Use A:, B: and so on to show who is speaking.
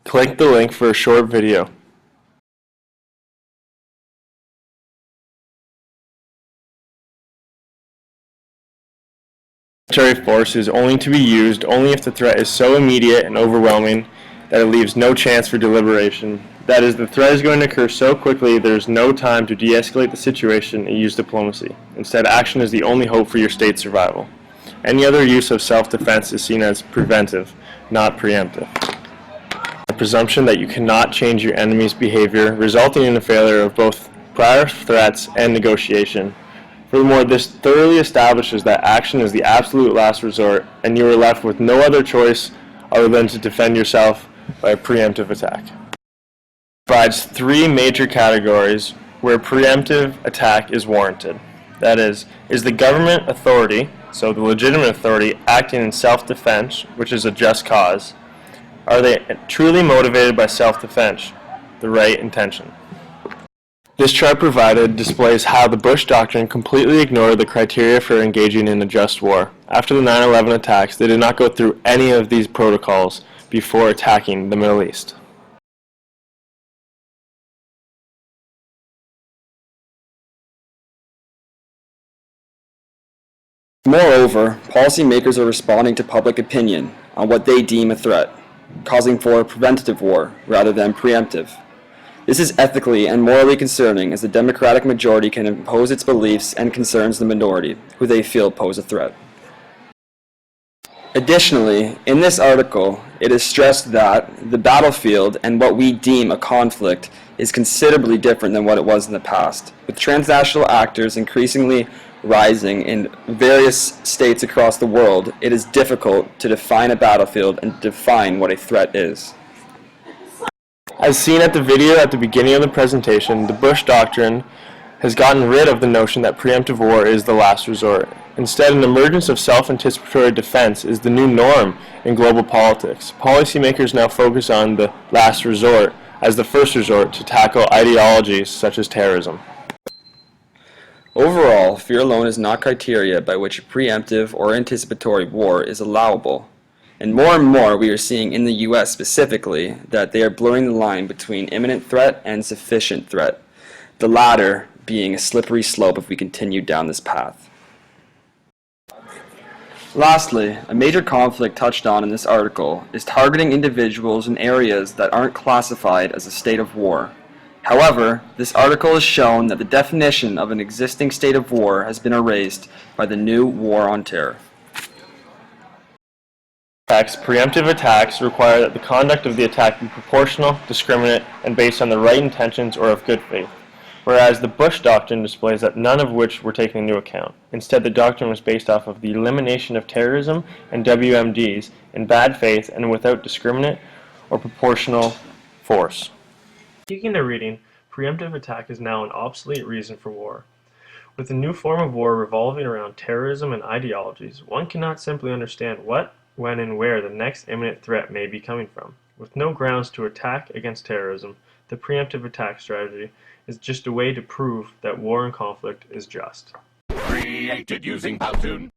A: Click the link for a short video. Military force is only to be used only if the threat is so immediate and overwhelming that it leaves no chance for deliberation. That is, the threat is going to occur so quickly there is no time to de-escalate the situation and use diplomacy. Instead, action is the only hope for your state's survival. Any other use of self-defense is seen as preventive, not preemptive. The presumption that you cannot change your enemy's behavior, resulting in a failure of both prior threats and negotiation. Furthermore, this thoroughly establishes that action is the absolute last resort, and you are left with no other choice other than to defend yourself by a preemptive attack. It provides three major categories where preemptive attack is warranted. That is the government authority, so the legitimate authority, acting in self-defense, which is a just cause? Are they truly motivated by self-defense, the right intention? This chart provided displays how the Bush Doctrine completely ignored the criteria for engaging in a just war. After the 9/11 attacks, they did not go through any of these protocols before attacking the Middle East.
B: Moreover, policymakers are responding to public opinion on what they deem a threat, causing for a preventative war rather than preemptive. This is ethically and morally concerning, as the Democratic majority can impose its beliefs and concerns the minority, who they feel pose a threat. Additionally, in this article, it is stressed that the battlefield and what we deem a conflict is considerably different than what it was in the past, with transnational actors increasingly rising in various states across the world. It is difficult to define a battlefield and define what a threat is.
A: As seen at the video at the beginning of the presentation, the Bush Doctrine has gotten rid of the notion that preemptive war is the last resort. Instead, an emergence of self-anticipatory defense is the new norm in global politics. Policymakers now focus on the last resort as the first resort to tackle ideologies such as terrorism.
B: Overall, fear alone is not criteria by which a preemptive or anticipatory war is allowable. And more we are seeing in the U.S. specifically that they are blurring the line between imminent threat and sufficient threat, the latter being a slippery slope if we continue down this path. Lastly, a major conflict touched on in this article is targeting individuals in areas that aren't classified as a state of war. However, this article has shown that the definition of an existing state of war has been erased by the new War on Terror.
A: Preemptive attacks require that the conduct of the attack be proportional, discriminate, and based on the right intentions or of good faith, whereas the Bush Doctrine displays that none of which were taken into account. Instead, the doctrine was based off of the elimination of terrorism and WMDs in bad faith and without discriminate or proportional force. Speaking to reading, preemptive attack is now an obsolete reason for war. With a new form of war revolving around terrorism and ideologies, one cannot simply understand what, when, and where the next imminent threat may be coming from. With no grounds to attack against terrorism, the preemptive attack strategy is just a way to prove that war and conflict is just.
C: Created using Powtoon.